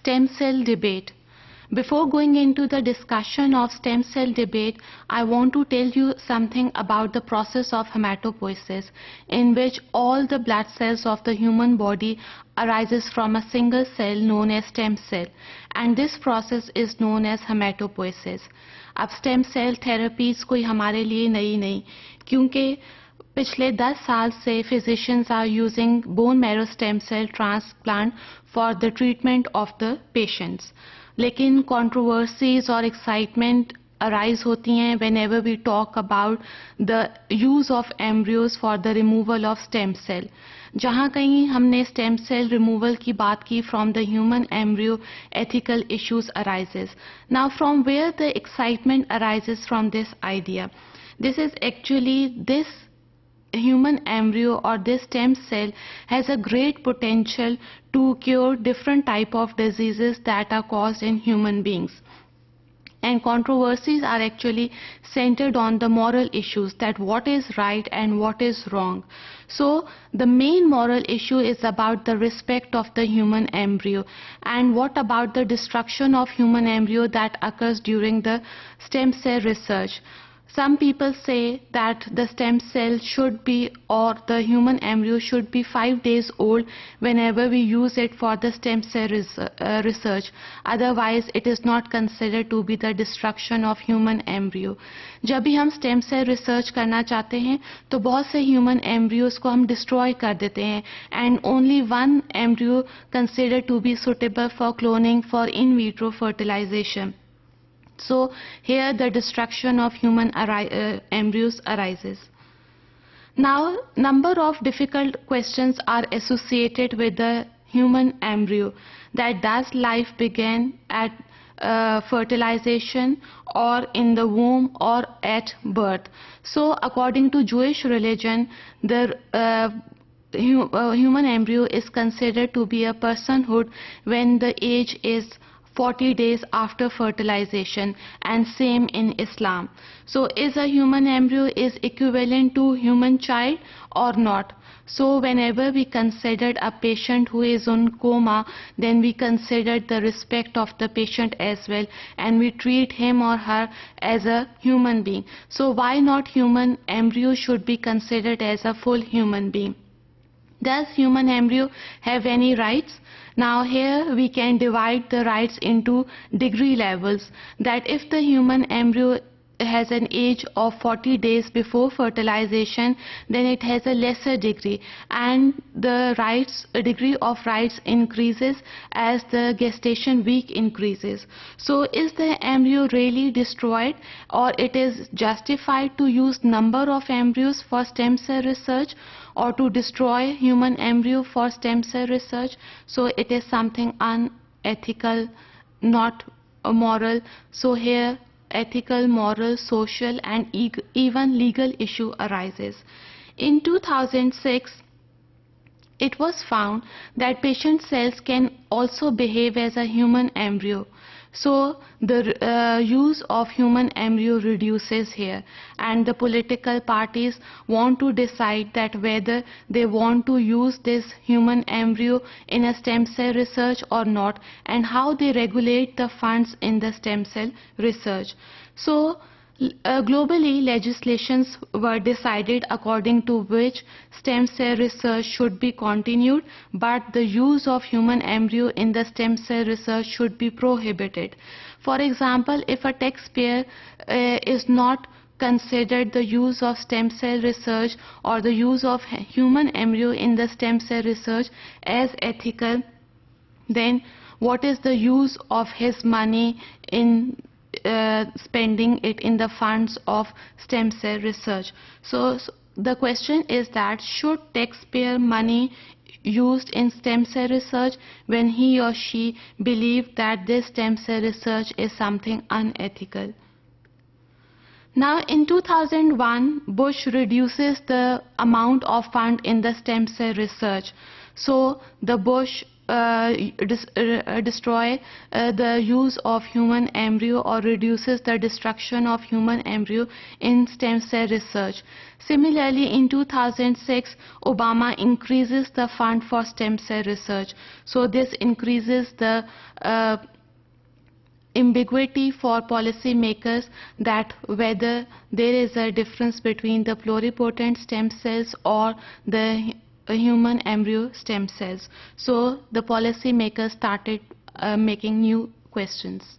stem cell debate. Before going into the discussion of stem cell debate, I want to tell you something about the process of hematopoiesis, in which all the blood cells of the human body arises from a single cell known as stem cell, and this process is known as hematopoiesis. अब stem cell therapies कोई हमारे लिए नई नहीं, क्योंकि पिछले 10 साल से physicians are using bone marrow stem cell transplant for the treatment of the patients. लेकिन controversies और excitement arise होती हैं whenever we talk about the use of embryos for the removal of stem cell. जहाँ कहीं हमने stem cell removal की बात की from the human embryo, ethical issues arises. Now from where the excitement arises from this idea? This is actually this human embryo or this stem cell has a great potential to cure different type of diseases that are caused in human beings. And controversies are actually centered on the moral issues, that what is right and what is wrong. So the main moral issue is about the respect of the human embryo, and what about the destruction of human embryo that occurs during the stem cell research. Some people say that the stem cell should be, or the human embryo should be 5 days old whenever we use it for the stem cell research. Otherwise, it is not considered to be the destruction of human embryo. जब भी हम stem cell research करना चाहते हैं, तो बहुत से human embryos को हम destroy कर देते हैं, and only one embryo considered to be suitable for cloning for in vitro fertilization. So here the destruction of human embryos arises. Now, number of difficult questions are associated with the human embryo. That does life begin at fertilization or in the womb or at birth? So according to Jewish religion, the human embryo is considered to be a personhood when the age is 40 days after fertilization, and same in Islam. So is a human embryo is equivalent to human child or not? So whenever we considered a patient who is on coma, then we considered the respect of the patient as well, and we treat him or her as a human being. So why not human embryo should be considered as a full human being? Does human embryo have any rights? Now here we can divide the rights into degree levels, that if the human embryo has an age of 40 days before fertilization, then it has a lesser degree, and the degree of rights increases as the gestation week increases. So is the embryo really destroyed, or it is justified to use number of embryos for stem cell research, or to destroy human embryo for stem cell research? So it is something unethical, not moral. So here ethical, moral, social and even legal issue arises. In 2006, it was found that patient cells can also behave as a human embryo. So the use of human embryo reduces here, and the political parties want to decide that whether they want to use this human embryo in a stem cell research or not, and how they regulate the funds in the stem cell research. So globally, legislations were decided according to which stem cell research should be continued, but the use of human embryo in the stem cell research should be prohibited. For example, if a taxpayer is not considered the use of stem cell research or the use of human embryo in the stem cell research as ethical, then what is the use of his money in spending it in the funds of stem cell research? So the question is that should taxpayer money used in stem cell research when he or she believe that this stem cell research is something unethical? Now in 2001, Bush reduces the amount of fund in the stem cell research. So the Bush destroy the use of human embryo or reduces the destruction of human embryo in stem cell research. Similarly, in 2006, Obama increases the fund for stem cell research. So this increases the ambiguity for policymakers that whether there is a difference between the pluripotent stem cells or the human embryo stem cells. So the policymakers started making new questions.